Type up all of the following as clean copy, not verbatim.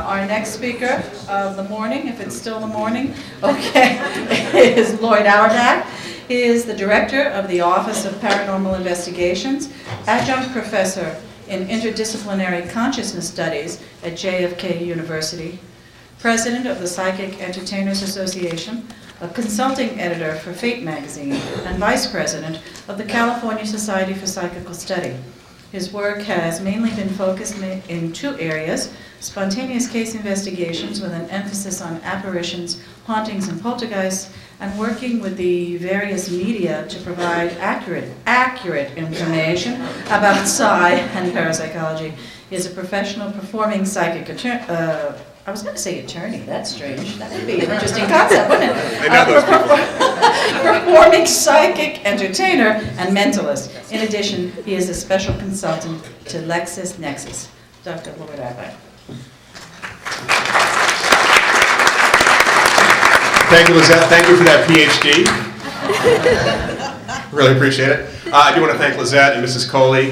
Our next speaker of the morning, if it's still the morning, okay, is Loyd Auerbach. He is the director of the Office of Paranormal Investigations, adjunct professor in interdisciplinary consciousness studies at JFK University, president of the Psychic Entertainers Association, a consulting editor for Fate magazine, and vice president of the California Society for Psychical Study. His work has mainly been focused in two areas: spontaneous case investigations with an emphasis on apparitions, hauntings, and poltergeists, and working with the various media to provide accurate information about psi and parapsychology. He is a professional performing psychic attorney. I was going to say attorney, that's strange. That would be an interesting concept, wouldn't it? Performing psychic entertainer and mentalist. In addition, he is a special consultant to LexisNexis. Dr. Loyd Auerbach. Thank you, Lizette. Thank you for that PhD. Really appreciate it. I do want to thank Lizette and Mrs. Coley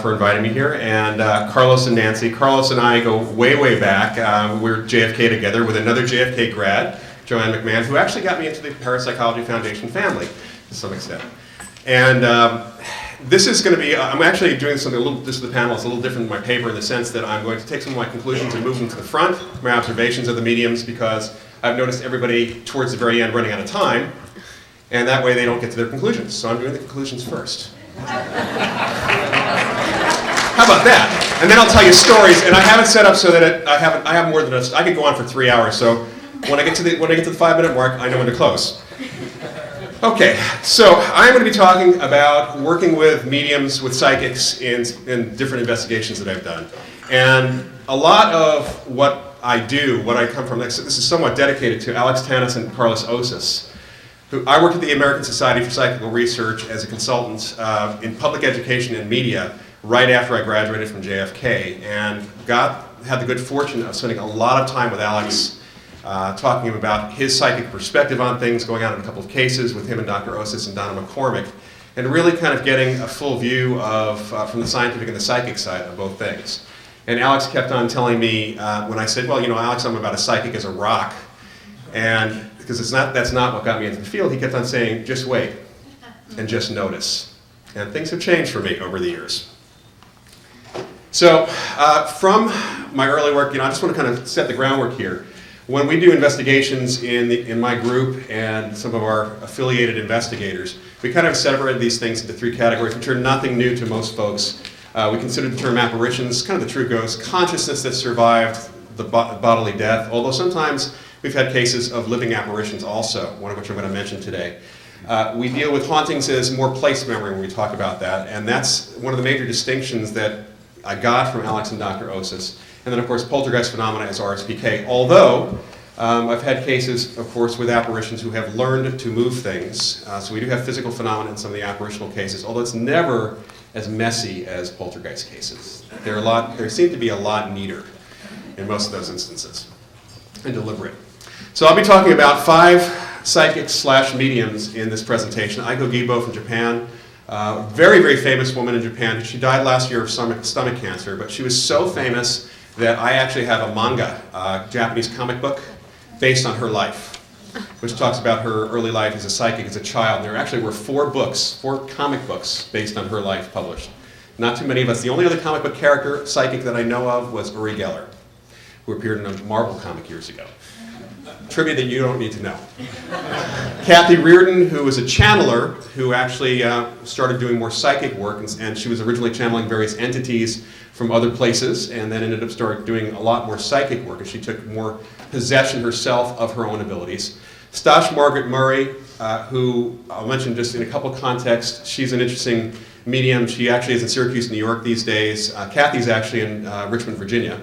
for inviting me here, and Carlos and Nancy. Carlos and I go way, way back. We're JFK together with another JFK grad, Joanne McMahon, who actually got me into the Parapsychology Foundation family to some extent. And this is going to be, I'm actually doing something a little, this is the panel, it's a little different than my paper in the sense that I'm going to take some of my conclusions and move them to the front, my observations of the mediums, because I've noticed everybody towards the very end running out of time, and that way they don't get to their conclusions. So I'm doing the conclusions first. How about that? And then I'll tell you stories, and I have it set up so that I have more than I could go on for 3 hours. So when I get to the 5-minute mark, I know when to close. Okay, so I'm going to be talking about working with mediums, with psychics in different investigations that I've done, and a lot of what I do, what I come from, this is somewhat dedicated to Alex Tanis and Carlos Osis. I worked at the American Society for Psychical Research as a consultant in public education and media right after I graduated from JFK, and had the good fortune of spending a lot of time with Alex, talking about his psychic perspective on things, going out in a couple of cases with him and Dr. Osis and Donna McCormick, and really kind of getting a full view of from the scientific and the psychic side of both things. And Alex kept on telling me when I said, well, you know, Alex, I'm about as psychic as a rock, and because that's not what got me into the field, he kept on saying, just wait and just notice. And things have changed for me over the years. So from my early work, you know, I just want to kind of set the groundwork here. When we do investigations in my group and some of our affiliated investigators, we kind of separate these things into three categories, which are nothing new to most folks. We consider the term apparitions, kind of the truth goes, consciousness that survived the bodily death, although sometimes we've had cases of living apparitions also, one of which I'm going to mention today. We deal with hauntings as more place memory when we talk about that, and that's one of the major distinctions that I got from Alex and Dr. Osis. And then, of course, poltergeist phenomena as RSPK, although I've had cases, of course, with apparitions who have learned to move things. So we do have physical phenomena in some of the apparitional cases, although it's never as messy as poltergeist cases. There seem to be a lot neater in most of those instances, and deliberate. So I'll be talking about 5 psychics/mediums in this presentation. Aiko Gibo from Japan, very, very famous woman in Japan. She died last year of stomach cancer, but she was so famous that I actually have a manga, Japanese comic book, based on her life, which talks about her early life as a psychic, as a child. There actually were 4 comic books based on her life published. Not too many of us. The only other comic book character, psychic, that I know of was Uri Geller, who appeared in a Marvel comic years ago. Trivia that you don't need to know. Kathy Reardon, who was a channeler, who actually started doing more psychic work, and she was originally channeling various entities from other places, and then ended up doing a lot more psychic work, and she took more possession herself of her own abilities. Stash Margaret Murray, who I'll mention just in a couple contexts. She's an interesting medium. She actually is in Syracuse, New York these days. Kathy's actually in Richmond, Virginia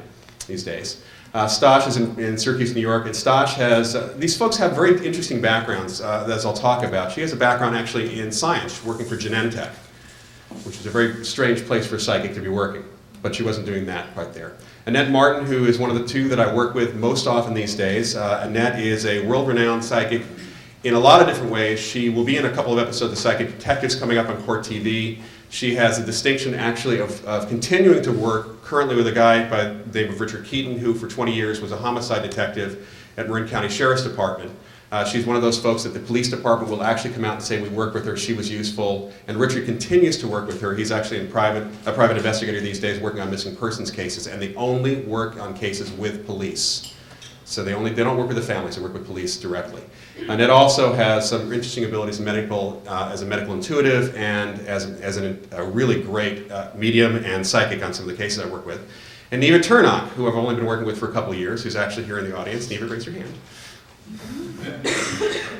these days. Stash is in Syracuse, New York, and Stash has, these folks have very interesting backgrounds, as I'll talk about. She has a background actually in science, working for Genentech, which is a very strange place for a psychic to be working, but she wasn't doing that right there. Annette Martin, who is one of the 2 that I work with most often these days. Annette is a world-renowned psychic in a lot of different ways. She will be in a couple of episodes of Psychic Detectives coming up on Court TV. She has the distinction actually of continuing to work currently with a guy by the name of Richard Keaton, who for 20 years was a homicide detective at Marin County Sheriff's Department. She's one of those folks that the police department will actually come out and say, we worked with her, she was useful, and Richard continues to work with her. He's actually a private investigator these days working on missing persons cases, and they only work on cases with police. So they don't work with the families, they work with police directly. Annette also has some interesting abilities in as a medical intuitive and as a really great medium and psychic on some of the cases I work with. And Neva Turnock, who I've only been working with for a couple of years, who's actually here in the audience. Neva, raise your hand.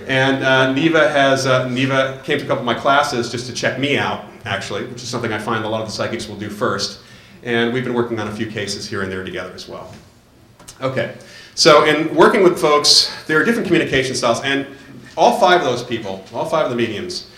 And Neva came to a couple of my classes just to check me out, actually, which is something I find a lot of the psychics will do first. And we've been working on a few cases here and there together as well. Okay, so in working with folks, there are different communication styles, and all five of those people, all five of the mediums,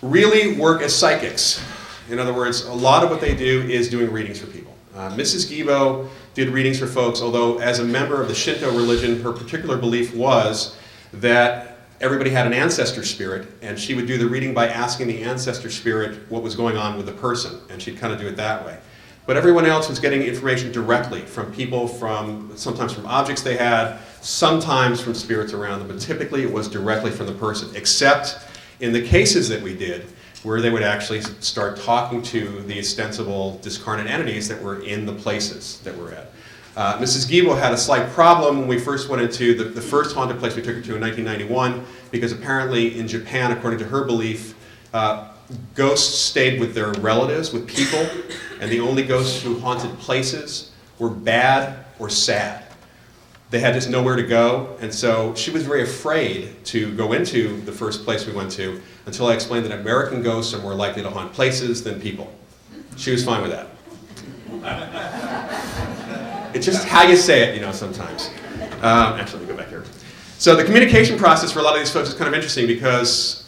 really work as psychics. In other words, a lot of what they do is doing readings for people. Mrs. Gibo did readings for folks, although as a member of the Shinto religion, her particular belief was that everybody had an ancestor spirit, and she would do the reading by asking the ancestor spirit what was going on with the person, and she'd kind of do it that way. But everyone else was getting information directly from people, sometimes from objects they had, sometimes from spirits around them, but typically it was directly from the person, except in the cases that we did, where they would actually start talking to the ostensible discarnate entities that were in the places that we're at. Mrs. Gibo had a slight problem when we first went into the first haunted place we took her to in 1991, because apparently in Japan, according to her belief, ghosts stayed with their relatives, with people, and the only ghosts who haunted places were bad or sad. They had just nowhere to go, and so she was very afraid to go into the first place we went to until I explained that American ghosts are more likely to haunt places than people. She was fine with that. It's just how you say it, sometimes. Actually, let me go back here. So the communication process for a lot of these folks is kind of interesting because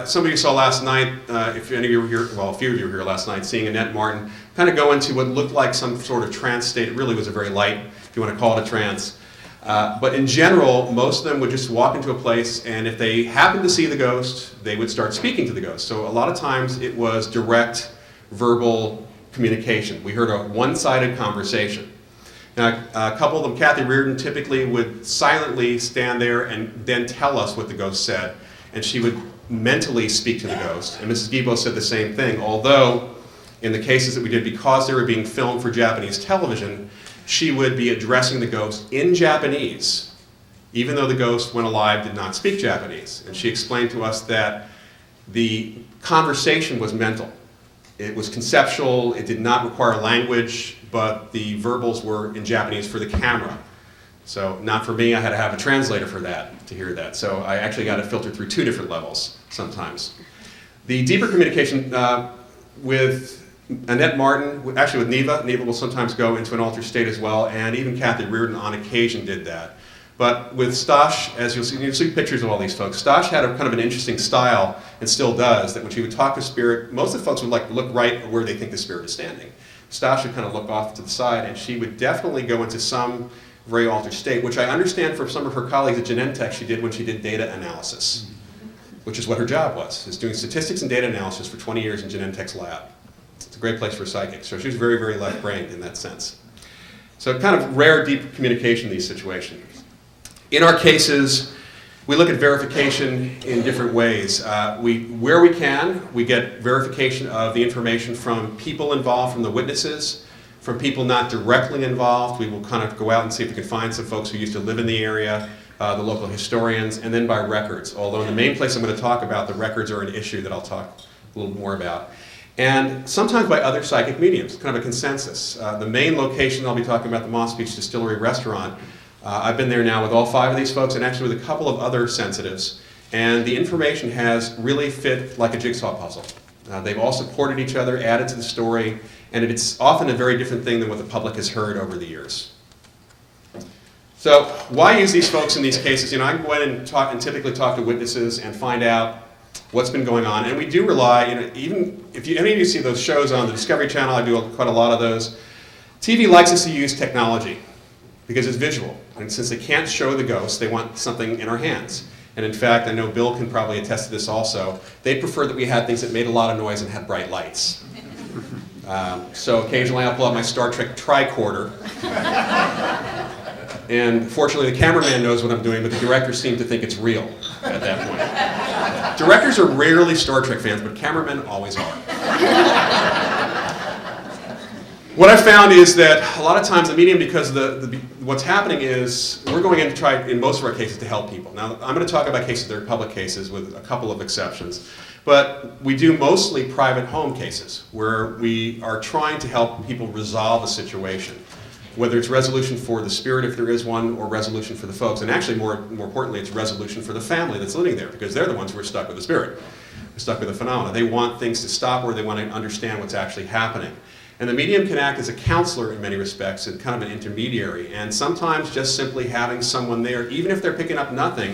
some of you saw last night, if any of you were here, well, a few of you were here last night, seeing Annette Martin kind of go into what looked like some sort of trance state. It really was a very light, if you want to call it a trance. But in general, most of them would just walk into a place, and if they happened to see the ghost, they would start speaking to the ghost. So a lot of times it was direct verbal communication. We heard a one-sided conversation. Now, a couple of them, Kathy Reardon, typically would silently stand there and then tell us what the ghost said, and she would mentally speak to the ghost. And Mrs. Gibo said the same thing, although in the cases that we did, because they were being filmed for Japanese television, she would be addressing the ghost in Japanese, even though the ghost, when alive, did not speak Japanese. And she explained to us that the conversation was mental. It was conceptual, it did not require language, but the verbals were in Japanese for the camera. So not for me, I had to have a translator for that, to hear that. So I actually got to filter through two different levels sometimes. The deeper communication with Annette Martin, actually with Neva. Neva will sometimes go into an altered state as well, and even Kathy Reardon on occasion did that. But with Stosh, as you'll see pictures of all these folks, Stosh had a kind of an interesting style, and still does, that when she would talk to spirit, most of the folks would look right where they think the spirit is standing. Stosh would kind of look off to the side, and she would definitely go into some very altered state, which I understand from some of her colleagues at Genentech she did when she did data analysis, which is what her job was, is doing statistics and data analysis for 20 years in Genentech's lab. It's a great place for a psychic. So she was very, very left-brained in that sense. So kind of rare, deep communication in these situations. In our cases, we look at verification in different ways. Where we can, we get verification of the information from people involved, from the witnesses, from people not directly involved. We will kind of go out and see if we can find some folks who used to live in the area, the local historians, and then by records. Although in the main place I'm going to talk about, the records are an issue that I'll talk a little more about. And sometimes by other psychic mediums, kind of a consensus. The main location I'll be talking about, the Moss Beach Distillery Restaurant, I've been there now with all five of these folks and actually with a couple of other sensitives. And the information has really fit like a jigsaw puzzle. They've all supported each other, added to the story, and it's often a very different thing than what the public has heard over the years. So why use these folks in these cases? I can go in and typically talk to witnesses and find out what's been going on. And we do rely, even if any of you see those shows on the Discovery Channel, I do quite a lot of those. TV likes us to use technology because it's visual. And since they can't show the ghost, they want something in our hands. And in fact, I know Bill can probably attest to this also. They prefer that we had things that made a lot of noise and had bright lights. So occasionally I'll pull out my Star Trek tricorder. And fortunately the cameraman knows what I'm doing, but the directors seem to think it's real at that point. Directors are rarely Star Trek fans, but cameramen always are. What I found is that a lot of times the medium, because what's happening is we're going in to try, in most of our cases, to help people. Now, I'm going to talk about cases that are public cases with a couple of exceptions. But we do mostly private home cases where we are trying to help people resolve a situation. Whether it's resolution for the spirit, if there is one, or resolution for the folks. And actually, more importantly, it's resolution for the family that's living there, because they're the ones who are stuck with the spirit. They're stuck with the phenomena. They want things to stop, or they want to understand what's actually happening. And the medium can act as a counselor in many respects, and kind of an intermediary. And sometimes just simply having someone there, even if they're picking up nothing,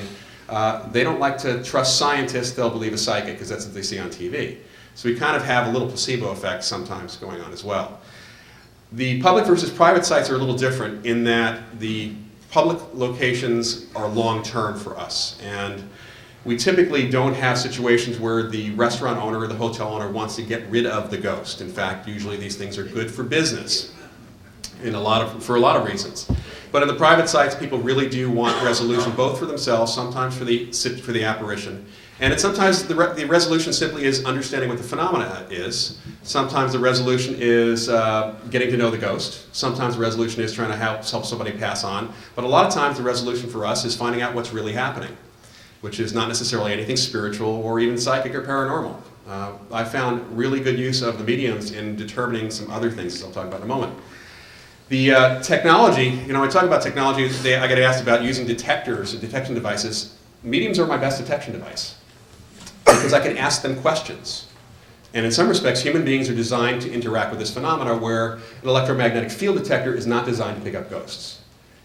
they don't like to trust scientists, they'll believe a psychic, because that's what they see on TV. So we kind of have a little placebo effect sometimes going on as well. The public versus private sites are a little different in that the public locations are long-term for us. And we typically don't have situations where the restaurant owner or the hotel owner wants to get rid of the ghost. In fact, usually these things are good for business for a lot of reasons. But in the private sites, people really do want resolution, both for themselves, sometimes for the apparition. And sometimes the resolution simply is understanding what the phenomena is. Sometimes the resolution is getting to know the ghost. Sometimes the resolution is trying to help somebody pass on. But a lot of times the resolution for us is finding out what's really happening, which is not necessarily anything spiritual or even psychic or paranormal. I found really good use of the mediums in determining some other things, as I'll talk about in a moment. The technology, I talk about technology, I get asked about using detectors and detection devices. Mediums are my best detection device because I can ask them questions. And in some respects, human beings are designed to interact with this phenomena where an electromagnetic field detector is not designed to pick up ghosts.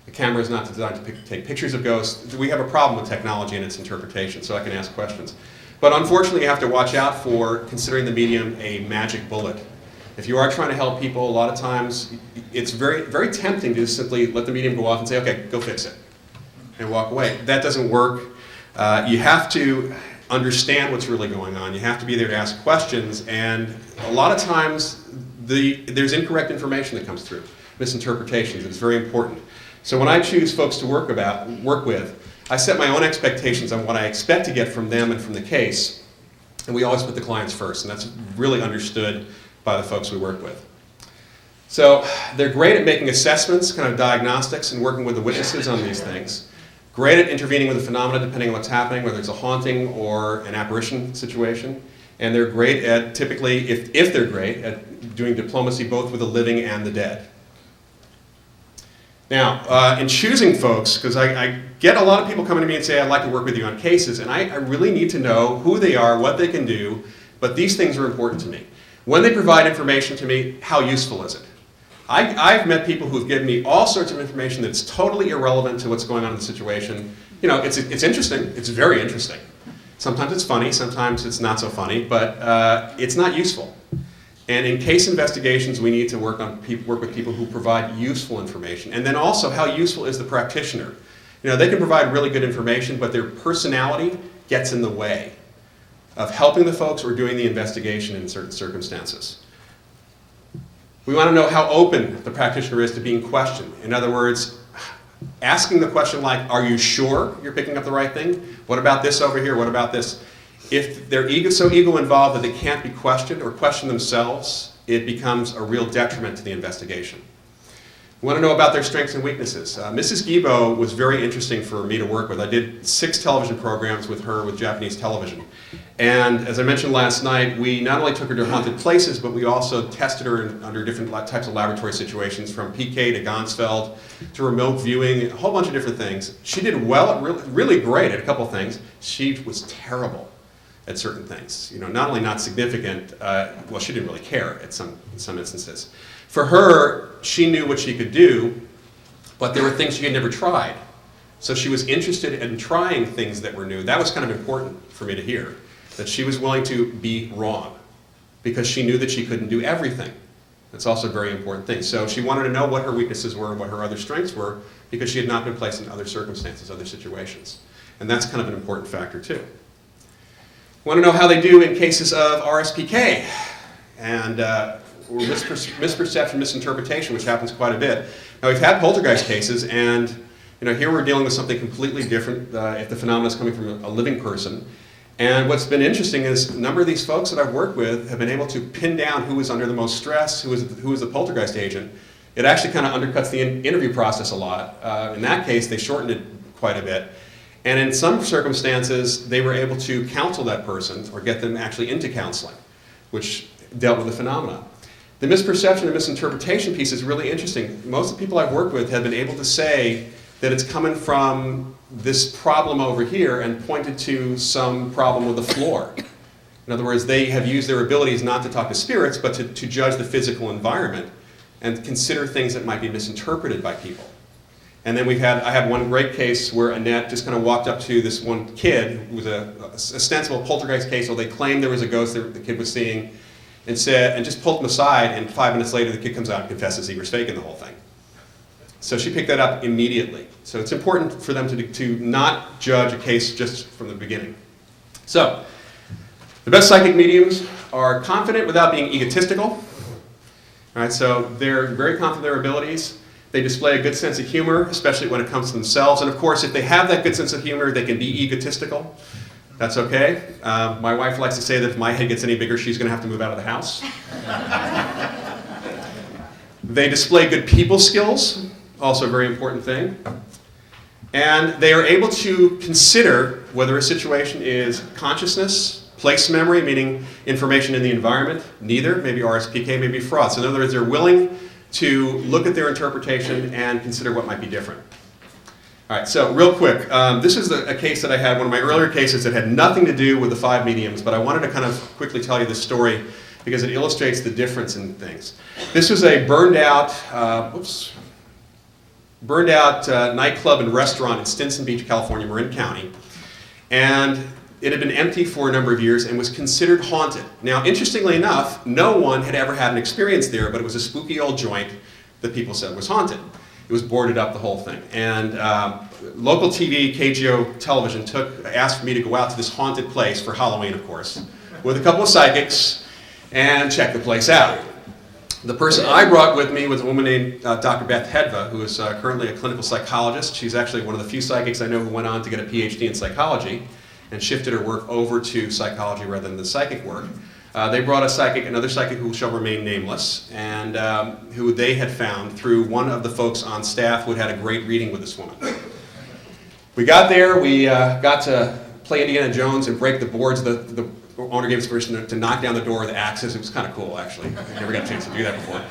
The camera is not designed to take pictures of ghosts. We have a problem with technology and its interpretation, so I can ask questions. But unfortunately, you have to watch out for considering the medium a magic bullet. If you are trying to help people, a lot of times it's very, very tempting to just simply let the medium go off and say, okay, go fix it, and walk away. That doesn't work. You have to understand what's really going on. You have to be there to ask questions, and a lot of times there's incorrect information that comes through, misinterpretations. It's very important. So when I choose folks to work with, I set my own expectations on what I expect to get from them and from the case, and we always put the clients first, and that's really understood by the folks we work with. So they're great at making assessments, kind of diagnostics, and working with the witnesses on these things. Great at intervening with the phenomena depending on what's happening, whether it's a haunting or an apparition situation. And they're great at, typically, if they're great, at doing diplomacy both with the living and the dead. Now, in choosing folks, because I get a lot of people coming to me and say, I'd like to work with you on cases, and I really need to know who they are, what they can do, but these things are important to me. When they provide information to me, how useful is it? I've met people who've given me all sorts of information that's totally irrelevant to what's going on in the situation. It's interesting, it's very interesting. Sometimes it's funny, sometimes it's not so funny, but it's not useful. And in case investigations, we need to work with people who provide useful information. And then also, how useful is the practitioner? They can provide really good information, but their personality gets in the way of helping the folks or doing the investigation in certain circumstances. We want to know how open the practitioner is to being questioned. In other words, asking the question like, are you sure you're picking up the right thing? What about this over here? What about this? If they're so ego involved that they can't be questioned or question themselves, it becomes a real detriment to the investigation. We want to know about their strengths and weaknesses. Mrs. Gibo was very interesting for me to work with. I did 6 television programs with her with Japanese television. And as I mentioned last night, we not only took her to haunted places, but we also tested her under different types of laboratory situations, from PK to Gonsfeld to remote viewing, a whole bunch of different things. She did well, really great at a couple things. She was terrible at certain things. Not only not significant, well, she didn't really care in some instances. For her, she knew what she could do, but there were things she had never tried. So she was interested in trying things that were new. That was kind of important for me to hear, that she was willing to be wrong, because she knew that she couldn't do everything. That's also a very important thing. So she wanted to know what her weaknesses were and what her other strengths were, because she had not been placed in other circumstances, other situations. And that's kind of an important factor too. Want to know how they do in cases of RSPK and or misperception, misinterpretation, which happens quite a bit. Now we've had poltergeist cases, and here we're dealing with something completely different if the phenomenon is coming from a living person. And what's been interesting is a number of these folks that I've worked with have been able to pin down who was under the most stress, who was the poltergeist agent. It actually kind of undercuts the interview process a lot. In that case, they shortened it quite a bit. And in some circumstances, they were able to counsel that person or get them actually into counseling, which dealt with the phenomena. The misperception and misinterpretation piece is really interesting. Most of the people I've worked with have been able to say that it's coming from this problem over here and pointed to some problem with the floor. In other words, they have used their abilities not to talk to spirits, but to judge the physical environment and consider things that might be misinterpreted by people. And then I had one great case where Annette just kind of walked up to this one kid who was a ostensible poltergeist case, so they claimed there was a ghost that the kid was seeing, and just pulled him aside, and 5 minutes later the kid comes out and confesses he was faking the whole thing. So she picked that up immediately. So it's important for them to not judge a case just from the beginning. So, the best psychic mediums are confident without being egotistical. All right, so they're very confident in their abilities. They display a good sense of humor, especially when it comes to themselves. And of course, if they have that good sense of humor, they can be egotistical. That's okay. My wife likes to say that if my head gets any bigger, she's going to have to move out of the house. They display good people skills, also a very important thing. And they are able to consider whether a situation is consciousness, place memory, meaning information in the environment, neither, maybe RSPK, maybe fraud. So in other words, they're willing to look at their interpretation and consider what might be different. All right, so real quick, this is a case that I had, one of my earlier cases that had nothing to do with the 5 mediums, but I wanted to kind of quickly tell you this story because it illustrates the difference in things. This was a burned out nightclub and restaurant in Stinson Beach, California, Marin County. And it had been empty for a number of years and was considered haunted. Now, interestingly enough, no one had ever had an experience there, but it was a spooky old joint that people said was haunted. It was boarded up, the whole thing. And local TV, KGO television, asked for me to go out to this haunted place for Halloween, of course, with a couple of psychics and check the place out. The person I brought with me was a woman named Dr. Beth Hedva, who is currently a clinical psychologist. She's actually one of the few psychics I know who went on to get a PhD in psychology and shifted her work over to psychology rather than the psychic work. They brought another psychic who shall remain nameless, and who they had found through one of the folks on staff who had had a great reading with this woman. We got there, we got to play Indiana Jones and break the boards. The owner gave us permission to knock down the door with axes. It was kind of cool, actually. I never got a chance to do that before.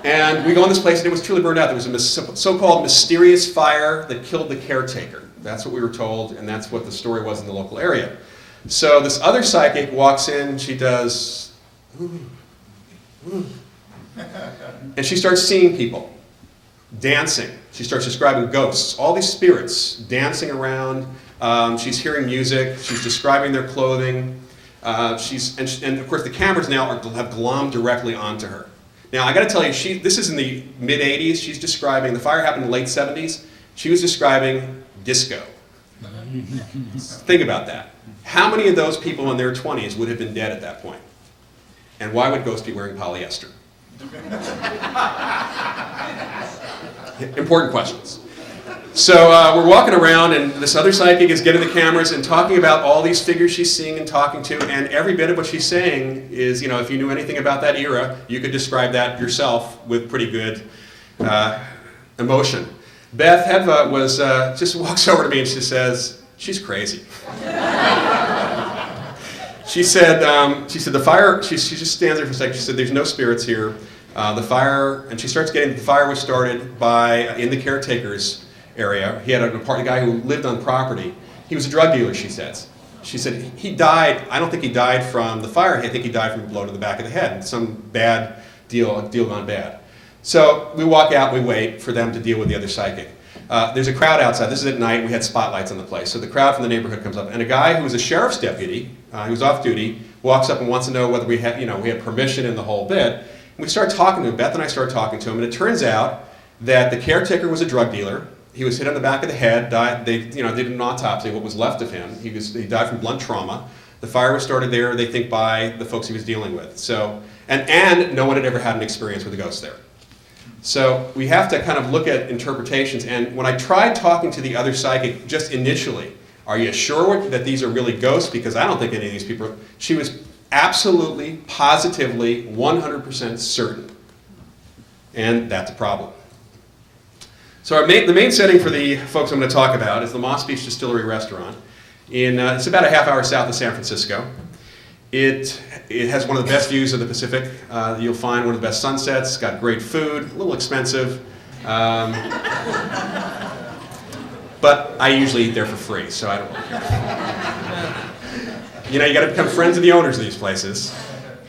And we go in this place, and it was truly burned out. There was a so-called mysterious fire that killed the caretaker. That's what we were told, and that's what the story was in the local area. So this other psychic walks in, she does, ooh, ooh, and she starts seeing people, dancing. She starts describing ghosts, all these spirits dancing around. She's hearing music, she's describing their clothing. And of course the cameras now have glommed directly onto her. Now I got to tell you, this is in the mid-'80s. She's describing, the fire happened in the late '70s. She was describing disco. Think about that. How many of those people in their 20s would have been dead at that point? And why would ghosts be wearing polyester? Important questions. So we're walking around, and this other psychic is getting the cameras and talking about all these figures she's seeing and talking to, and every bit of what she's saying is, if you knew anything about that era, you could describe that yourself with pretty good emotion. Beth Hedva just walks over to me and she says, "She's crazy." She said the fire, she just stands there for a second. She said, "There's no spirits here. The fire," and she starts getting, the fire was started in the caretaker's area. He had a guy who lived on property. He was a drug dealer, she says. She said, he died, I don't think he died from the fire, I think he died from a blow to the back of the head. Some bad deal gone bad. So we walk out, we wait for them to deal with the other psychic. There's a crowd outside. This is at night. We had spotlights on the place. So the crowd from the neighborhood comes up, and a guy who was a sheriff's deputy, who was off duty, walks up and wants to know whether we had permission in the whole bit. And we start talking to him. Beth and I start talking to him, and it turns out that the caretaker was a drug dealer, He was hit on the back of the head. Died. They did an autopsy. What was left of him? He died from blunt trauma. The fire was started there, they think, by the folks he was dealing with. So, and no one had ever had an experience with a ghost there. So we have to kind of look at interpretations. And when I tried talking to the other psychic just initially, are you sure that these are really ghosts? Because I don't think any of these people, she was absolutely, positively, 100% certain. And that's a problem. So the main setting for the folks I'm going to talk about is the Moss Beach Distillery Restaurant. It's about a half hour south of San Francisco. It has one of the best views of the Pacific. You'll find one of the best sunsets. It's got great food, a little expensive. But I usually eat there for free, so I don't really care. You got to become friends of the owners of these places.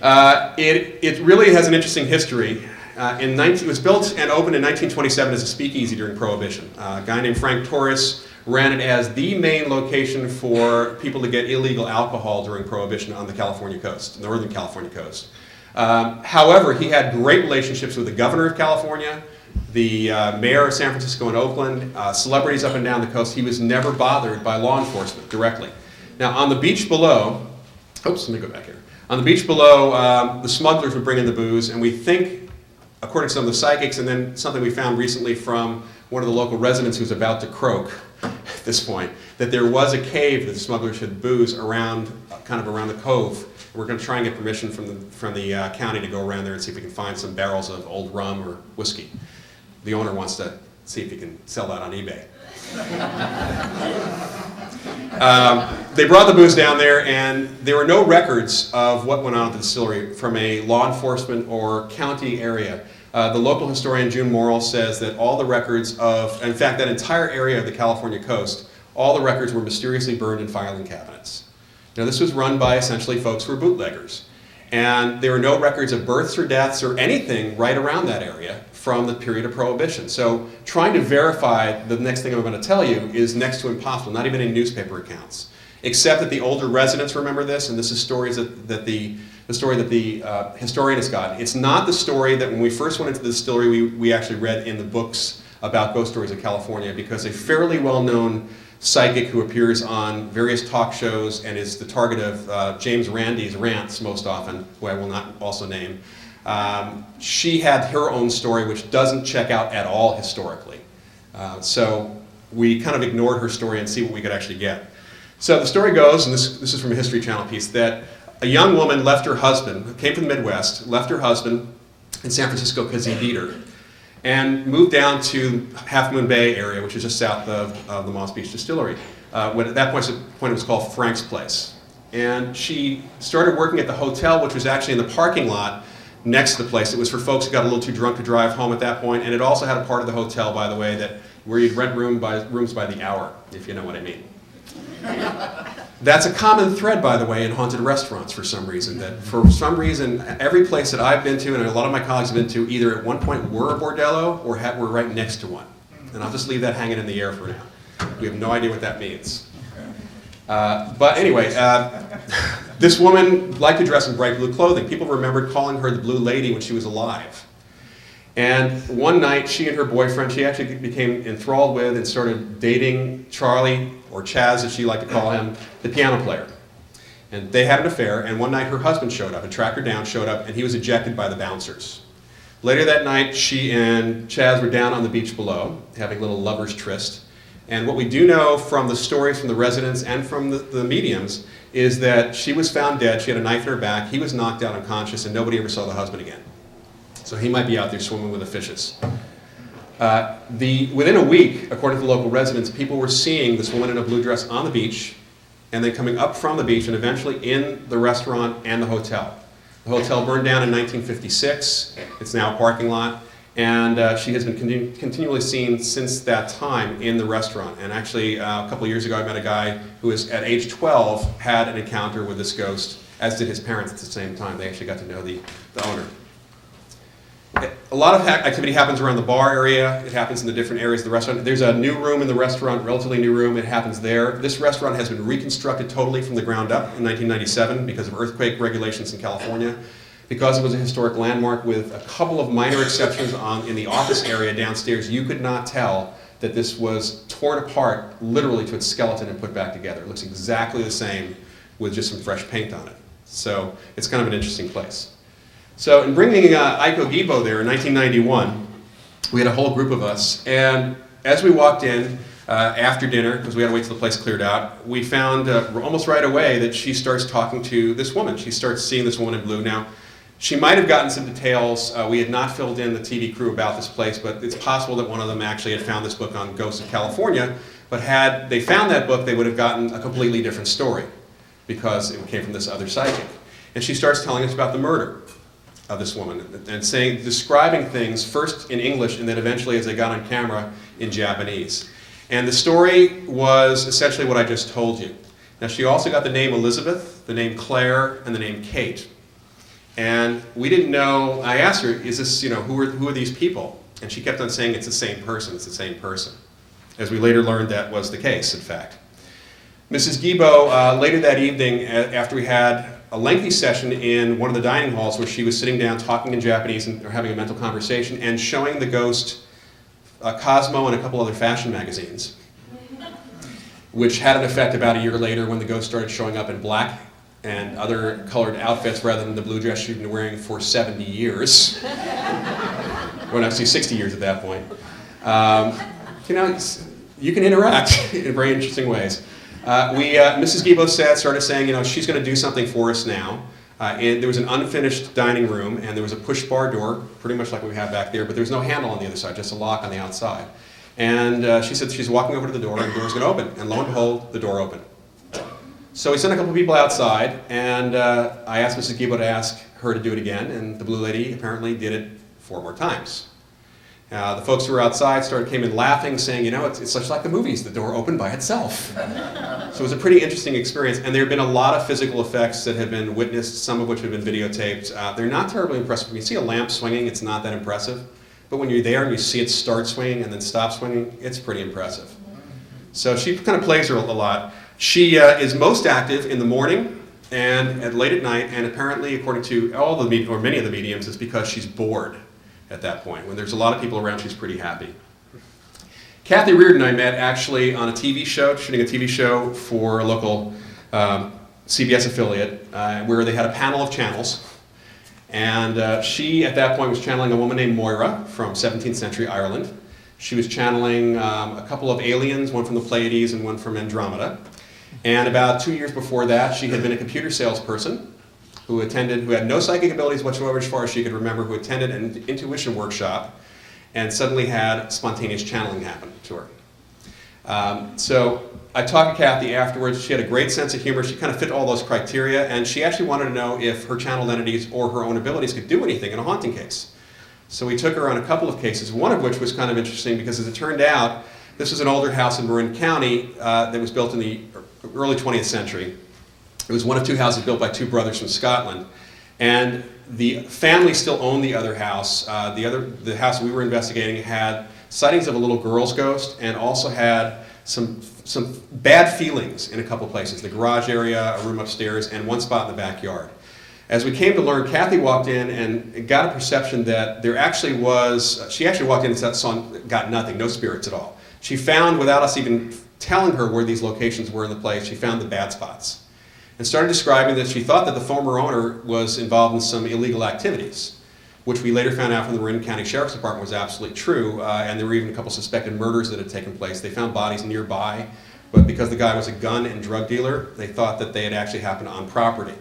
It really has an interesting history. It was built and opened in 1927 as a speakeasy during Prohibition. A guy named Frank Torres ran it as the main location for people to get illegal alcohol during Prohibition on the California coast, northern California coast. However, he had great relationships with the governor of California, the mayor of San Francisco and Oakland, celebrities up and down the coast. He was never bothered by law enforcement directly. Now, on the beach below, let me go back here. On the beach below, the smugglers would bring in the booze, and we think, according to some of the psychics, and then something we found recently from one of the local residents who's about to croak at this point, that there was a cave that the smugglers had booze around, kind of around the cove. We're going to try and get permission from the county to go around there and see if we can find some barrels of old rum or whiskey. The owner wants to see if he can sell that on eBay. They brought the booze down there, and there were no records of what went on at the distillery from a law enforcement or county area. The local historian June Morrill says that all the records of, in fact, that entire area of the California coast, all the records were mysteriously burned in filing cabinets. Now, this was run by essentially folks who were bootleggers. And there were no records of births or deaths or anything right around that area from the period of Prohibition. So trying to verify the next thing I'm going to tell you is next to impossible, not even in newspaper accounts. Except that the older residents remember this, and this is stories that the story that the historian has got. It's not the story that when we first went into the distillery we actually read in the books about ghost stories of California, because a fairly well-known psychic who appears on various talk shows and is the target of James Randi's rants most often, who I will not also name, she had her own story which doesn't check out at all historically. So we kind of ignored her story and see what we could actually get. So the story goes, and this is from a History Channel piece, that a young woman left her husband, came from the Midwest, left her husband in San Francisco because he beat her, and moved down to Half Moon Bay area, which is just south of the Moss Beach Distillery. When at that point it was called Frank's Place. And she started working at the hotel, which was actually in the parking lot next to the place. It was for folks who got a little too drunk to drive home at that point, and it also had a part of the hotel, by the way, where you'd rent rooms by the hour, if you know what I mean. That's a common thread, by the way, in haunted restaurants for some reason. That for some reason, every place that I've been to, and a lot of my colleagues have been to, either at one point were a bordello or were right next to one. And I'll just leave that hanging in the air for now. We have no idea what that means. But anyway, this woman liked to dress in bright blue clothing. People remembered calling her the Blue Lady when she was alive. And one night, she and her boyfriend, she actually became enthralled with and started dating Charlie, or Chaz as she liked to call him, the piano player. And they had an affair, and one night her husband showed up and tracked her down, and he was ejected by the bouncers. Later that night, she and Chaz were down on the beach below, having a little lover's tryst. And what we do know from the stories from the residents and from the mediums is that she was found dead, she had a knife in her back, he was knocked out unconscious, and nobody ever saw the husband again. So he might be out there swimming with the fishes. Within a week, according to the local residents, people were seeing this woman in a blue dress on the beach, and then coming up from the beach, and eventually in the restaurant and the hotel. The hotel burned down in 1956. It's now a parking lot, and she has been continually seen since that time in the restaurant. And actually, a couple of years ago, I met a guy who was, at age 12, had an encounter with this ghost, as did his parents at the same time. They actually got to know the owner. A lot of activity happens around the bar area. It happens in the different areas of the restaurant. There's a new room in the restaurant, relatively new room. It happens there. This restaurant has been reconstructed totally from the ground up in 1997 because of earthquake regulations in California. Because it was a historic landmark with a couple of minor exceptions in the office area downstairs, you could not tell that this was torn apart literally to its skeleton and put back together. It looks exactly the same with just some fresh paint on it. So it's kind of an interesting place. So in bringing Aiko Gibo there in 1991, we had a whole group of us, and as we walked in after dinner, because we had to wait till the place cleared out, we found almost right away that she starts talking to this woman. She starts seeing this woman in blue. Now, she might have gotten some details. We had not filled in the TV crew about this place, but it's possible that one of them actually had found this book on Ghosts of California, but had they found that book, they would have gotten a completely different story because it came from this other psychic. And she starts telling us about the murder of this woman and describing things first in English and then eventually, as they got on camera, in Japanese. And the story was essentially what I just told you. Now, she also got the name Elizabeth, the name Claire, and the name Kate. And we didn't know, I asked her, is this, who are these people? And she kept on saying it's the same person, it's the same person. As we later learned, that was the case, in fact. Mrs. Gibo, later that evening, after we had a lengthy session in one of the dining halls where she was sitting down talking in Japanese and having a mental conversation and showing the ghost Cosmo and a couple other fashion magazines, which had an effect about a year later when the ghost started showing up in black and other colored outfits rather than the blue dress she'd been wearing for 70 years. Well, actually 60 years at that point. You can interact in very interesting ways. Mrs. Gibo started saying, she's going to do something for us now. There was an unfinished dining room, and there was a push bar door, pretty much like we have back there, but there was no handle on the other side, just a lock on the outside. And she said she's walking over to the door, and the door's going to open. And lo and behold, the door opened. So we sent a couple people outside, and I asked Mrs. Gibo to ask her to do it again, and the blue lady apparently did it 4 more times. The folks who were outside came in laughing, saying, it's such like the movies, the door opened by itself. So it was a pretty interesting experience, and there have been a lot of physical effects that have been witnessed, some of which have been videotaped. They're not terribly impressive. When you see a lamp swinging, it's not that impressive. But when you're there and you see it start swinging and then stop swinging, it's pretty impressive. So she kind of plays her a lot. She is most active in the morning and late at night, and apparently, according to many of the mediums, it's because she's bored at that point. When there's a lot of people around, she's pretty happy. Kathy Reardon I met actually on a TV show, shooting a TV show for a local CBS affiliate, where they had a panel of channels. And she, at that point, was channeling a woman named Moira from 17th century Ireland. She was channeling a couple of aliens, one from the Pleiades and one from Andromeda. And about 2 years before that, she had been a computer salesperson who had no psychic abilities whatsoever as far as she could remember, who attended an intuition workshop and suddenly had spontaneous channeling happen to her. So I talked to Kathy afterwards. She had a great sense of humor. She kind of fit all those criteria, and she actually wanted to know if her channeled entities or her own abilities could do anything in a haunting case. So we took her on a couple of cases, one of which was kind of interesting because, as it turned out, this was an older house in Marin County that was built in the early 20th century. It was one of 2 houses built by 2 brothers from Scotland. And the family still owned the other house. The house we were investigating had sightings of a little girl's ghost and also had some bad feelings in a couple places. The garage area, a room upstairs, and one spot in the backyard. As we came to learn, Kathy walked in and got a perception that there actually was, she actually walked in and got nothing, no spirits at all. She found, without us even telling her where these locations were in the place, she found the bad spots. And started describing that she thought that the former owner was involved in some illegal activities, which we later found out from the Marin County Sheriff's Department was absolutely true, and there were even a couple suspected murders that had taken place. They found bodies nearby, but because the guy was a gun and drug dealer, they thought that they had actually happened on property.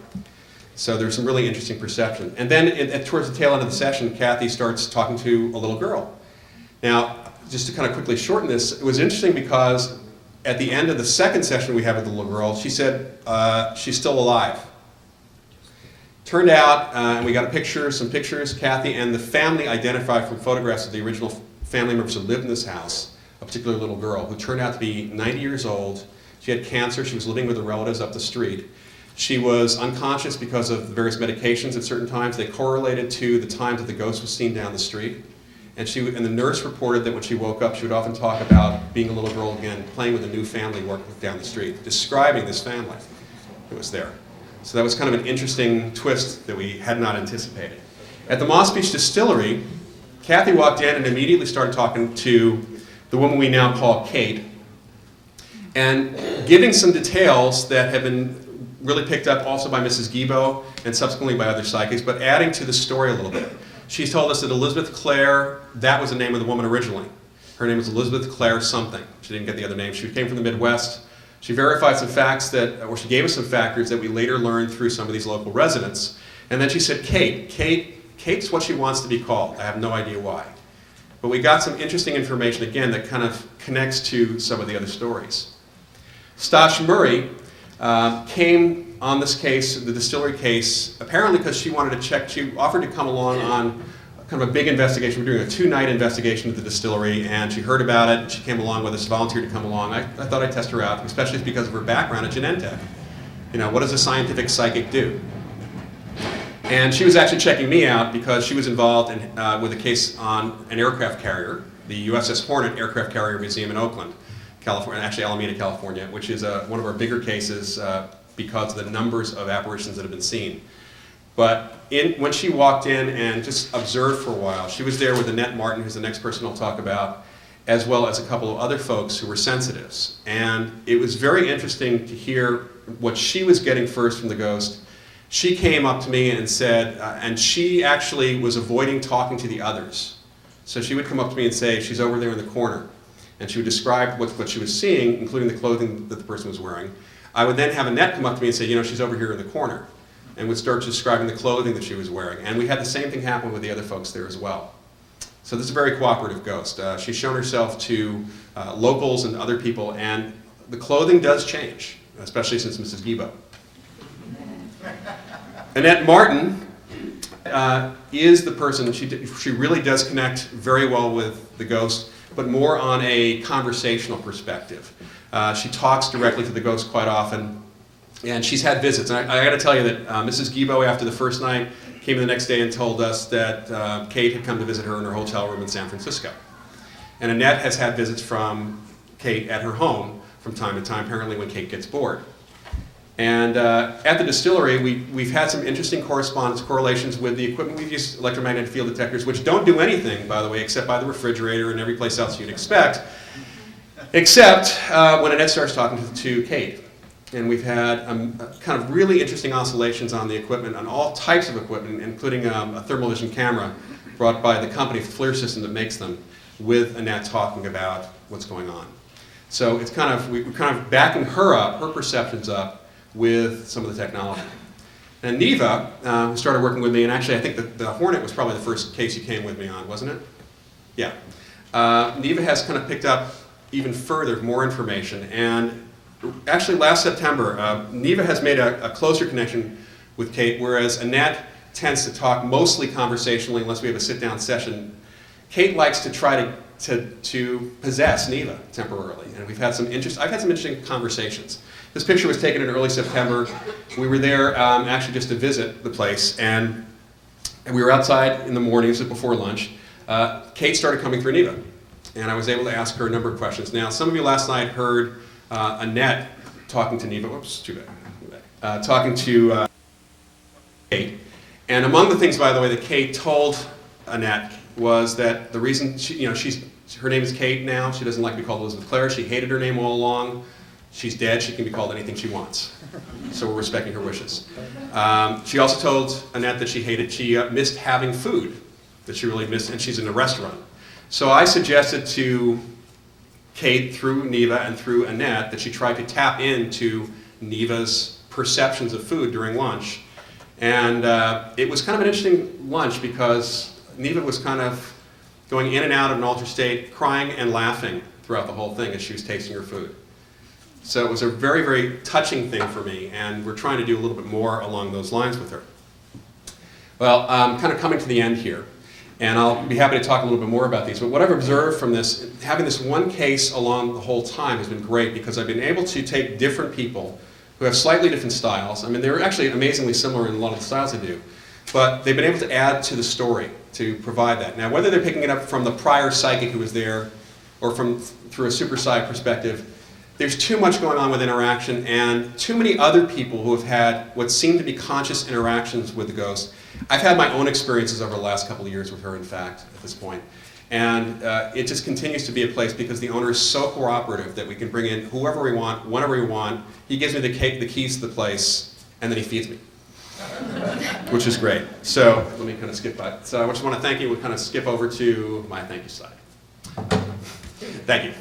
So there's some really interesting perception. And then towards the tail end of the session, Kathy starts talking to a little girl. Now, just to kind of quickly shorten this, it was interesting because at the end of the second session we had with the little girl, she said she's still alive. Turned out, and we got some pictures, Kathy and the family identified from photographs of the original family members who lived in this house, a particular little girl who turned out to be 90 years old. She had cancer, she was living with her relatives up the street. She was unconscious because of the various medications at certain times. They correlated to the times that the ghost was seen down the street. And the nurse reported that when she woke up, she would often talk about being a little girl again, playing with a new family working down the street, describing this family that was there. So that was kind of an interesting twist that we had not anticipated. At the Moss Beach Distillery, Kathy walked in and immediately started talking to the woman we now call Kate, and giving some details that have been really picked up also by Mrs. Guibo and subsequently by other psychics, but adding to the story a little bit. She's told us that Elizabeth Clare, that was the name of the woman originally. Her name was Elizabeth Clare something. She didn't get the other name. She came from the Midwest. She verified some facts or she gave us some factors that we later learned through some of these local residents. And then she said, Kate's what she wants to be called. I have no idea why. But we got some interesting information, again, that kind of connects to some of the other stories. Stosh Murray came on this case, the distillery case, apparently because she wanted to check, she offered to come along on kind of a big investigation. We're doing a 2-night investigation at the distillery, and she heard about it, and she came along with us, volunteered to come along. I thought I'd test her out, especially because of her background at Genentech. You know, what does a scientific psychic do? And she was actually checking me out because she was involved in, with a case on an aircraft carrier, the USS Hornet Aircraft Carrier Museum in Oakland, California, actually Alameda, California, which is one of our bigger cases because of the numbers of apparitions that have been seen. But when she walked in and just observed for a while, she was there with Annette Martin, who's the next person I'll talk about, as well as a couple of other folks who were sensitives. And it was very interesting to hear what she was getting first from the ghost. She came up to me and said, and she actually was avoiding talking to the others. So she would come up to me and say, she's over there in the corner. And she would describe what she was seeing, including the clothing that the person was wearing. I would then have Annette come up to me and say, you know, she's over here in the corner, and would start describing the clothing that she was wearing. And we had the same thing happen with the other folks there as well. So this is a very cooperative ghost. She's shown herself to locals and other people, and the clothing does change, especially since Mrs. Guibo. Annette Martin is the person, she really does connect very well with the ghost, but more on a conversational perspective. She talks directly to the ghost quite often, and she's had visits. And I got to tell you that Mrs. Guibo, after the first night, came the next day and told us that Kate had come to visit her in her hotel room in San Francisco. And Annette has had visits from Kate at her home from time to time, apparently when Kate gets bored. And at the distillery, we've had some interesting correlations with the equipment. We've used electromagnetic field detectors, which don't do anything, by the way, except by the refrigerator and every place else you'd expect, except when Annette starts talking to Kate. And we've had kind of really interesting oscillations on the equipment, on all types of equipment, including a thermal vision camera brought by the company, FLIR system that makes them, with Annette talking about what's going on. So it's kind of, we're kind of backing her up, her perceptions up, with some of the technology. And Neva, who started working with me, and actually I think the Hornet was probably the first case you came with me on, wasn't it? Yeah. Neva has kind of picked up even further, more information, and actually last September, Neva has made a closer connection with Kate, whereas Annette tends to talk mostly conversationally unless we have a sit-down session. Kate likes to try to possess Neva temporarily, and I've had some interesting conversations. This picture was taken in early September. We were there actually just to visit the place, and we were outside in the mornings before lunch. Kate started coming through Neva, and I was able to ask her a number of questions. Now, some of you last night heard Annette talking to Neva, whoops, too bad, talking to Kate. And among the things, by the way, that Kate told Annette was that the reason her name is Kate now. She doesn't like to be called Elizabeth Clare. She hated her name all along. She's dead. She can be called anything she wants. So we're respecting her wishes. She also told Annette that she missed having food, that she really missed, and she's in a restaurant. So I suggested to Kate, through Neva and through Annette, that she tried to tap into Neva's perceptions of food during lunch. And it was kind of an interesting lunch because Neva was kind of going in and out of an altered state, crying and laughing throughout the whole thing as she was tasting her food. So it was a very, very touching thing for me, and we're trying to do a little bit more along those lines with her. Well, I'm kind of coming to the end here, and I'll be happy to talk a little bit more about these, but what I've observed from this, having this one case along the whole time has been great because I've been able to take different people who have slightly different styles. I mean, they're actually amazingly similar in a lot of the styles they do, but they've been able to add to the story to provide that. Now, whether they're picking it up from the prior psychic who was there or through a super psych perspective, there's too much going on with interaction and too many other people who have had what seem to be conscious interactions with the ghost. I've had my own experiences over the last couple of years with her, in fact, at this point. And it just continues to be a place because the owner is so cooperative that we can bring in whoever we want, whenever we want. He gives me the keys to the place, and then he feeds me, which is great. So let me kind of skip by. So I just want to thank you. We'll kind of skip over to my thank you slide. Thank you.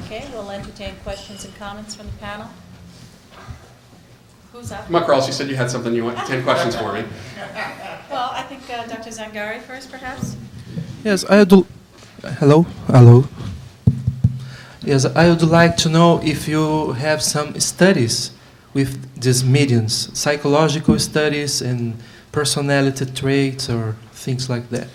Okay, we'll entertain questions and comments from the panel. Who's up? Come on, Carlos, you said you had something you want, 10 questions for me. Well, I think Dr. Zangari first, perhaps? Yes, I would. Hello, hello. Yes, I would like to know if you have some studies with these mediums, psychological studies and personality traits or things like that.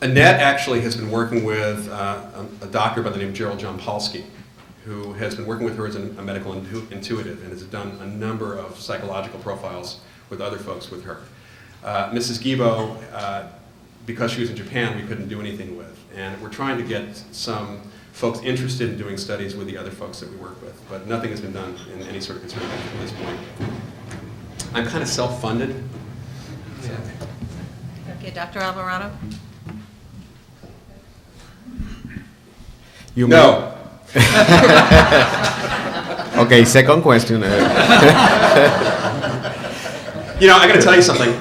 Annette actually has been working with a doctor by the name of Gerald John Polsky, who has been working with her as a medical intuitive and has done a number of psychological profiles with other folks with her. Mrs. Gibo, because she was in Japan, we couldn't do anything with. And we're trying to get some folks interested in doing studies with the other folks that we work with, but nothing has been done in any sort of concerted effort at this point. I'm kind of self-funded. So. Okay, Dr. Alvarado? You No. Okay, second question. You know, I got to tell you something.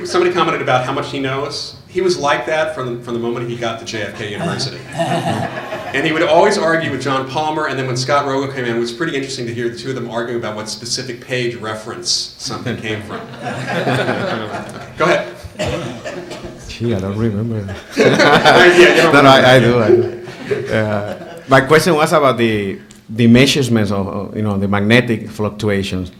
Somebody commented about how much he knows. He was like that from the moment he got to JFK University. And he would always argue with John Palmer, and then when Scott Rogo came in, it was pretty interesting to hear the two of them arguing about what specific page reference something came from. Go ahead. Gee, I don't remember. Yeah, No, I do. My question was about the measurements of the magnetic fluctuations.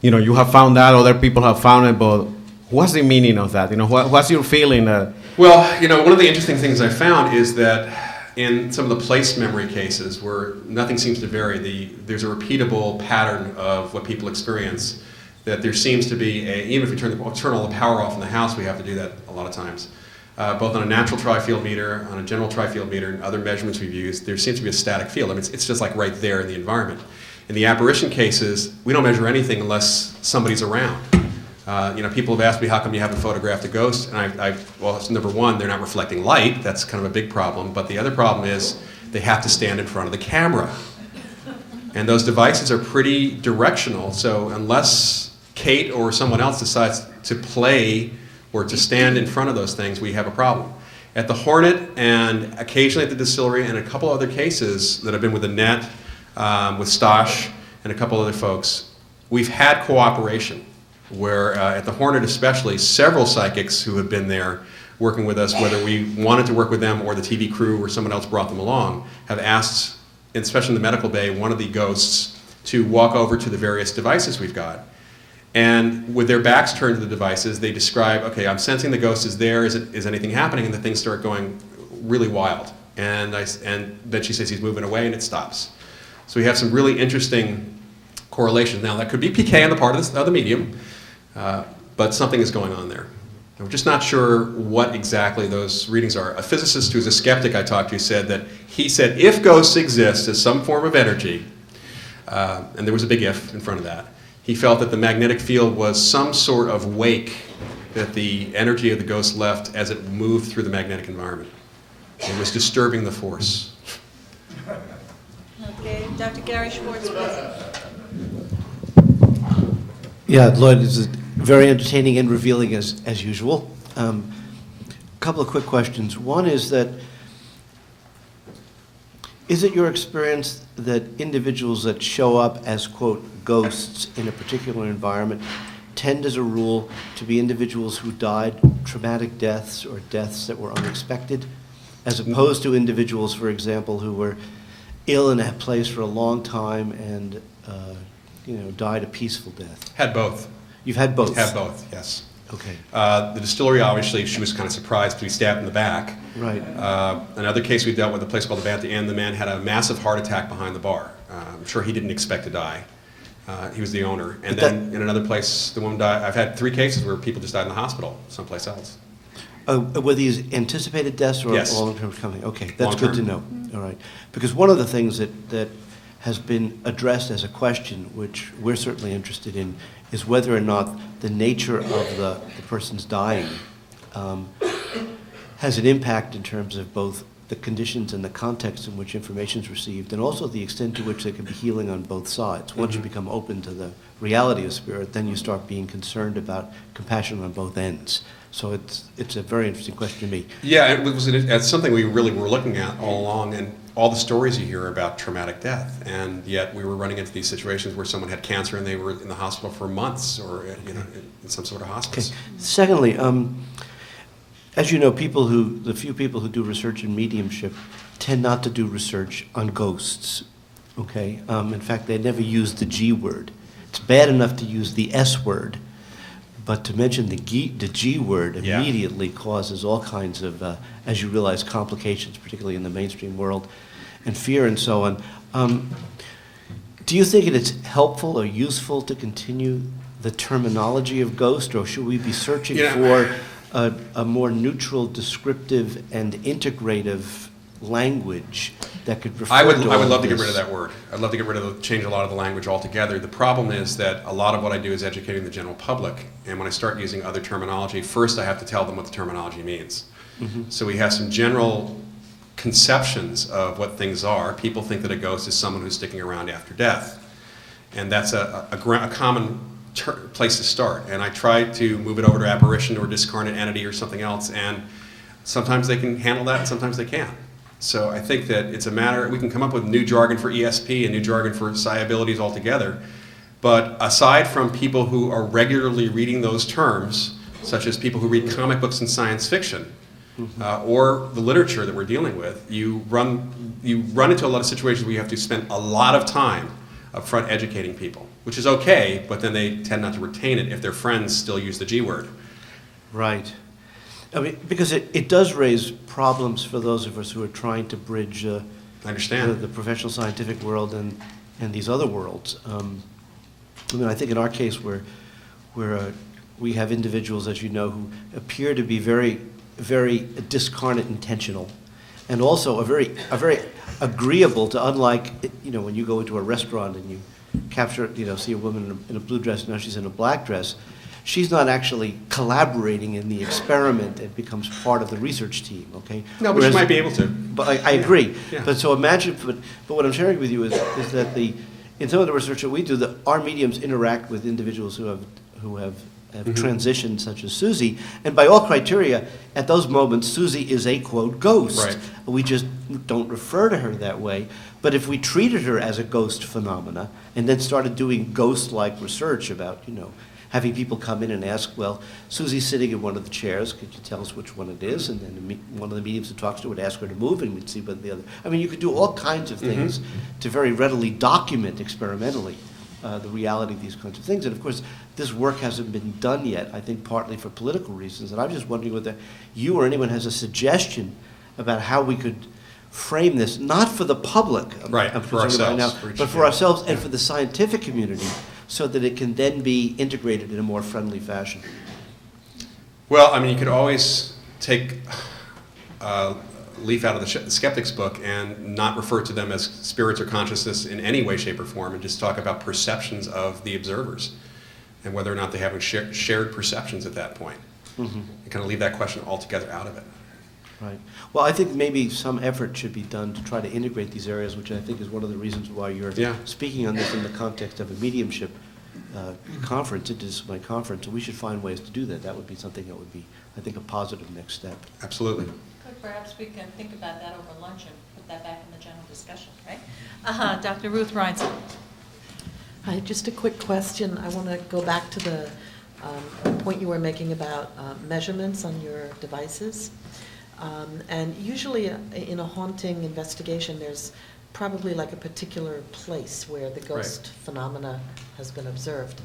You have found that, other people have found it, but what's the meaning of that? What's your feeling? Well, one of the interesting things I found is that in some of the place memory cases where nothing seems to vary, there's a repeatable pattern of what people experience, that there seems to be even if we turn all the power off in the house, we have to do that a lot of times. Both on a natural tri-field meter, on a general tri-field meter, and other measurements we've used, there seems to be a static field. I mean, it's just like right there in the environment. In the apparition cases, we don't measure anything unless somebody's around. People have asked me, how come you haven't photographed a ghost? And well, number one, they're not reflecting light. That's kind of a big problem. But the other problem is they have to stand in front of the camera. And those devices are pretty directional. So unless Kate or someone else decides to play or to stand in front of those things, we have a problem. At the Hornet and occasionally at the Distillery and a couple other cases that have been with Annette, with Stosh and a couple other folks, we've had cooperation where at the Hornet especially, several psychics who have been there working with us, whether we wanted to work with them or the TV crew or someone else brought them along, have asked, especially in the medical bay, one of the ghosts to walk over to the various devices we've got. And with their backs turned to the devices, they describe, okay, I'm sensing the ghost is there, is anything happening? And the things start going really wild. And then she says he's moving away and it stops. So we have some really interesting correlations. Now that could be PK on the part of the medium, but something is going on there. And we're just not sure what exactly those readings are. A physicist who's a skeptic I talked to said that if ghosts exist as some form of energy, and there was a big if in front of that, he felt that the magnetic field was some sort of wake that the energy of the ghost left as it moved through the magnetic environment. It was disturbing the force. Okay, Dr. Gary Schwartz, please. Yeah, Lloyd, this is very entertaining and revealing as usual. A couple of quick questions. One is that, is it your experience that individuals that show up as, quote, ghosts in a particular environment tend as a rule to be individuals who died traumatic deaths or deaths that were unexpected, as opposed to individuals, for example, who were ill in a place for a long time and died a peaceful death? Had both. You've had both? Had both, yes. Okay. The Distillery, obviously, she was kind of surprised to be stabbed in the back. Right. Another case we dealt with, a place called the Bat, and the man had a massive heart attack behind the bar. I'm sure he didn't expect to die. He was the owner. And then in another place, the woman died. I've had 3 cases where people just died in the hospital someplace else. Were these anticipated deaths or Yes. long-term coming? Okay, that's Long-term. good to know. All right. Because one of the things that has been addressed as a question, which we're certainly interested in, is whether or not the nature of the person's dying has an impact in terms of both the conditions and the context in which information is received, and also the extent to which there can be healing on both sides. Once you become open to the reality of spirit, then you start being concerned about compassion on both ends. So it's a very interesting question to me. Yeah, it's something we really were looking at all along, and all the stories you hear about traumatic death, and yet we were running into these situations where someone had cancer and they were in the hospital for months, or in some sort of hospice. Okay. Secondly, as you know, the few people who do research in mediumship tend not to do research on ghosts. Okay. In fact, they never use the G word. It's bad enough to use the S word, but to mention the G word immediately causes all kinds of, as you realize, complications, particularly in the mainstream world, and fear and so on. Do you think it's helpful or useful to continue the terminology of ghost, or should we be searching for a more neutral, descriptive, and integrative language that could refer I would to all love to this? get rid of that word. I'd love to change a lot of the language altogether. The problem is that a lot of what I do is educating the general public, and when I start using other terminology, first I have to tell them what the terminology means. Mm-hmm. So we have some general conceptions of what things are. People think that a ghost is someone who's sticking around after death, and that's a common place to start. And I try to move it over to apparition or discarnate entity or something else, and sometimes they can handle that and sometimes they can't. So I think that it's a matter, we can come up with new jargon for ESP and new jargon for psi abilities altogether, but aside from people who are regularly reading those terms, such as people who read comic books and science fiction, or the literature that we're dealing with, you run into a lot of situations where you have to spend a lot of time up front educating people, which is okay, but then they tend not to retain it if their friends still use the G word. Right. I mean, because it does raise problems for those of us who are trying to bridge I understand. the professional scientific world and these other worlds. I mean, I think in our case where we have individuals, as you know, who appear to be very, very discarnate intentional, and also a very agreeable to, unlike, when you go into a restaurant and you capture, see a woman in a blue dress, now she's in a black dress, she's not actually collaborating in the experiment and becomes part of the research team, okay? No, but she might be able to. But I agree. Yeah. But so imagine, but what I'm sharing with you is that in some of the research that we do, our mediums interact with individuals who have transitioned, such as Susie, and by all criteria, at those moments, Susie is a, quote, ghost. Right. We just don't refer to her that way. But if we treated her as a ghost phenomena and then started doing ghost-like research about, having people come in and ask, well, Susie's sitting in one of the chairs, could you tell us which one it is? And then one of the mediums who talks to her would ask her to move, and we'd see whether the other. I mean, you could do all kinds of things to very readily document experimentally the reality of these kinds of things. And of course, this work hasn't been done yet, I think partly for political reasons. And I'm just wondering whether you or anyone has a suggestion about how we could frame this, not for the public, Right, I'm for concerned ourselves. about now, but for ourselves and for the scientific community, so that it can then be integrated in a more friendly fashion. Well, I mean, you could always take a leaf out of the skeptic's book and not refer to them as spirits or consciousness in any way, shape, or form, and just talk about perceptions of the observers and whether or not they have shared perceptions at that point. And kind of leave that question altogether out of it. Right. Well, I think maybe some effort should be done to try to integrate these areas, which I think is one of the reasons why you're speaking on this in the context of a mediumship conference. It is my conference, and we should find ways to do that. That would be something that would be, I think, a positive next step. Absolutely. Good, perhaps we can think about that over lunch and put that back in the general discussion, right? Dr. Ruth Reinzel. Hi, just a quick question. I want to go back to the point you were making about measurements on your devices. And usually in a haunting investigation, there's probably like a particular place where the ghost phenomena has been observed.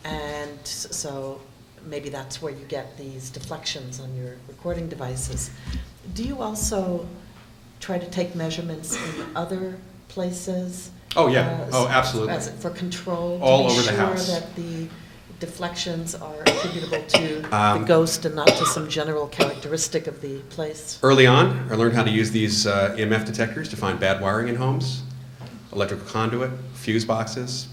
And so maybe that's where you get these deflections on your recording devices. Do you also try to take measurements in other places? Oh, yeah. Oh, absolutely. For control? All over the house. To be sure that the deflections are attributable to the ghost and not to some general characteristic of the place? Early on, I learned how to use these EMF detectors to find bad wiring in homes. electrical conduit, fuse boxes.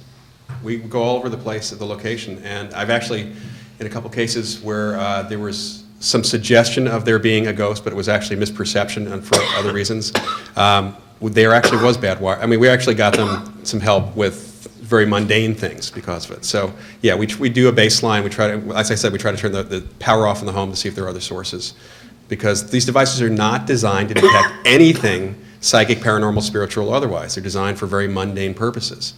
We go all over the place at the location, and I've actually, in a couple cases where there was some suggestion of there being a ghost, but it was actually misperception and for other reasons, there actually was bad wire. I mean, we actually got them some help with very mundane things because of it. So yeah, we do a baseline. We try to, as I said, we try to turn the power off in the home to see if there are other sources, because these devices are not designed to detect anything psychic, paranormal, spiritual, or otherwise. They're designed for very mundane purposes.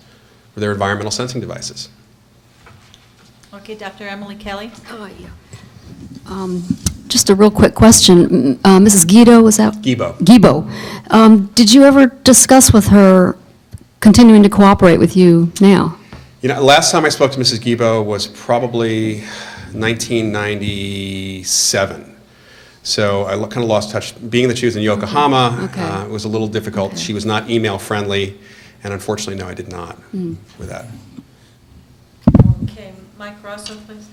They're environmental sensing devices. Okay, Dr. Emily Kelly? Oh, yeah. Just a real quick question. Mrs. Guido, was that? Gibo. Gibo. Did you ever discuss with her continuing to cooperate with you now? You know, last time I spoke to Mrs. Gibo was probably 1997. So I kind of lost touch. Being that she was in Yokohama, Okay. it was a little difficult. Okay. She was not email friendly, and unfortunately, no, I did not with that. Okay, Mike Rosso, please.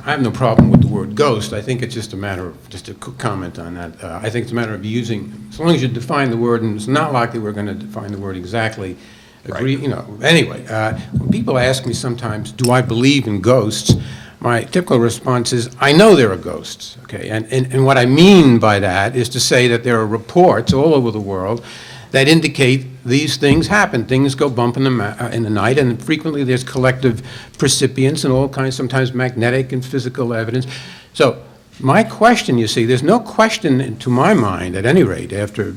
I have no problem with the word ghost. I think it's just a matter of, just a quick comment on that. I think it's a matter of using, as long as you define the word, and it's not likely we're going to define the word exactly, agree, Right. you know. Anyway, when people ask me sometimes, do I believe in ghosts, my typical response is, I know there are ghosts, okay? And what I mean by that is to say that there are reports all over the world that indicate these things happen. Things go bump in the night, and frequently there's collective percipients and all kinds, sometimes magnetic and physical evidence. So my question, you see, there's no question to my mind, at any rate, after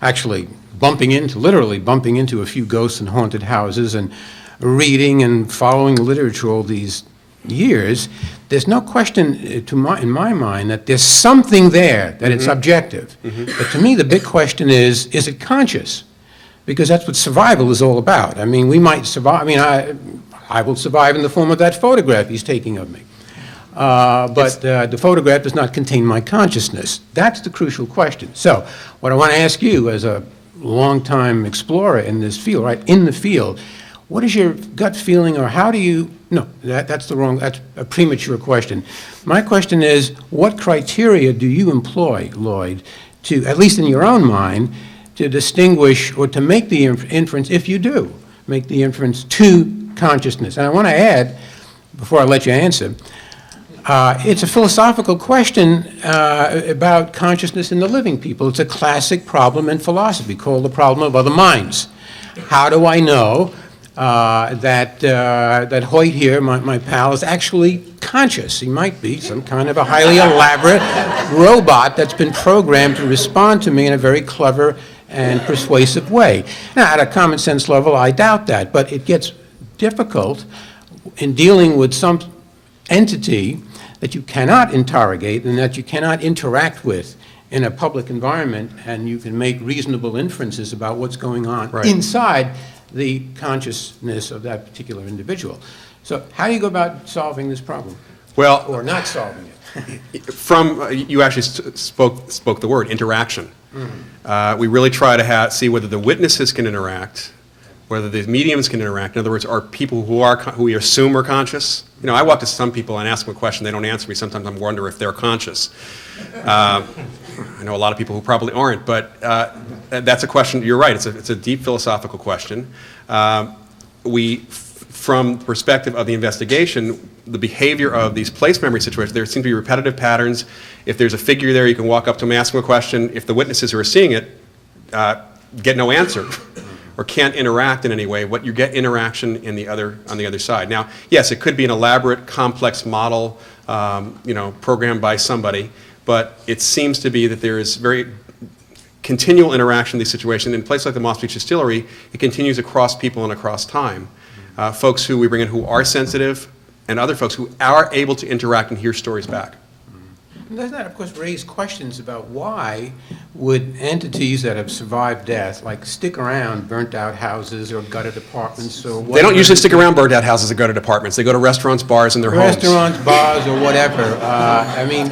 actually literally bumping into a few ghosts in haunted houses and reading and following literature all these years, there's no question in my mind that there's something there, that it's objective. But to me, the big question is it conscious? Because that's what survival is all about. I mean, we might survive. I mean, I will survive in the form of that photograph he's taking of me. But the photograph does not contain my consciousness. That's the crucial question. So what I want to ask you as a longtime explorer in this field, right, in the field, what is your gut feeling, or how do you, no, that's a premature question. My question is, what criteria do you employ, Loyd, to, at least in your own mind, to distinguish or to make the inference, if you do, make the inference to consciousness? And I want to add, before I let you answer, it's a philosophical question about consciousness in the living people. It's a classic problem in philosophy called the problem of other minds. How do I know that Hoyt here, my pal, is actually conscious? He might be some kind of a highly elaborate robot that's been programmed to respond to me in a very clever and persuasive way. Now, at a common sense level, I doubt that, but it gets difficult in dealing with some entity that you cannot interrogate and that you cannot interact with in a public environment, and you can make reasonable inferences about what's going on inside the consciousness of that particular individual. So how do you go about solving this problem? Well, Or not solving it? you actually spoke the word interaction. We really try to see whether the witnesses can interact, whether the mediums can interact. In other words, are people who we assume are conscious? You know, I walk to some people and ask them a question, they don't answer me. Sometimes I wonder if they're conscious. I know a lot of people who probably aren't, but that's a question. You're right. It's a deep philosophical question. From the perspective of the investigation, the behavior of these place memory situations, there seem to be repetitive patterns. If there's a figure there, you can walk up to them, ask them a question. If the witnesses who are seeing it get no answer or can't interact in any way, what you get interaction on the other side. Now, yes, it could be an elaborate, complex model, programmed by somebody, but it seems to be that there is very continual interaction in these situations. In a place like the Moss Beach Distillery, it continues across people and across time. Folks who we bring in who are sensitive, and other folks who are able to interact and hear stories back. And doesn't that, of course, raise questions about why would entities that have survived death, like stick around burnt-out houses or gutted apartments or whatever? They don't usually stick around burnt-out houses and gutted apartments. They go to restaurants, bars, and their homes. Restaurants, bars, or whatever. I mean...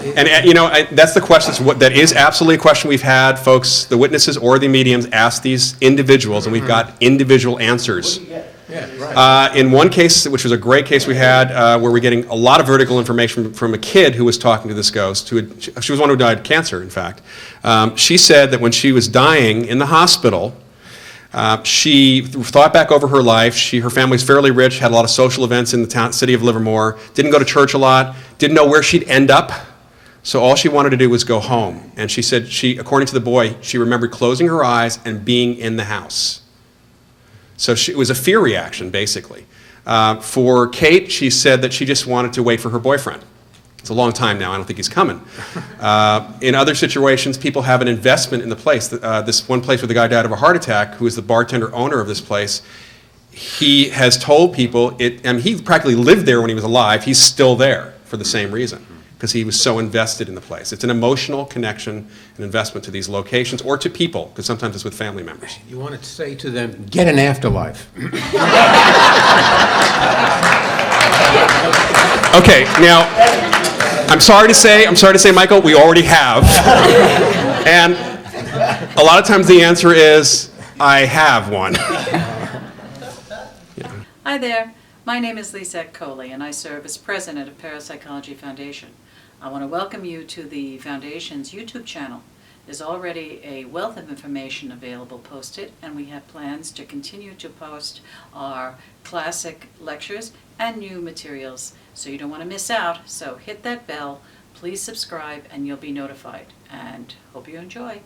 That's the question. That is absolutely a question we've had folks, the witnesses or the mediums, ask these individuals, and we've got individual answers. In one case, which was a great case we had, where we're getting a lot of vertical information from a kid who was talking to this ghost, she was one who died of cancer, in fact. She said that when she was dying in the hospital, she thought back over her life. Her family's fairly rich, had a lot of social events in the city of Livermore, didn't go to church a lot, didn't know where she'd end up. So all she wanted to do was go home. And she said, according to the boy, she remembered closing her eyes and being in the house. So it was a fear reaction, basically. For Kate, she said that she just wanted to wait for her boyfriend. It's a long time now. I don't think he's coming. In other situations, people have an investment in the place. This one place where the guy died of a heart attack, who is the bartender owner of this place, he has told people, and he practically lived there when he was alive. He's still there for the same reason, because he was so invested in the place. It's an emotional connection and investment to these locations or to people, because sometimes it's with family members. You want to say to them, get an afterlife. Okay, now, I'm sorry to say, Michael, we already have. And a lot of times the answer is, I have one. Hi there. My name is Lisette Coley, and I serve as president of Parapsychology Foundation. I want to welcome you to the Foundation's YouTube channel. There's already a wealth of information available posted, and we have plans to continue to post our classic lectures and new materials, so you don't want to miss out. So hit that bell, please subscribe, and you'll be notified. And hope you enjoy.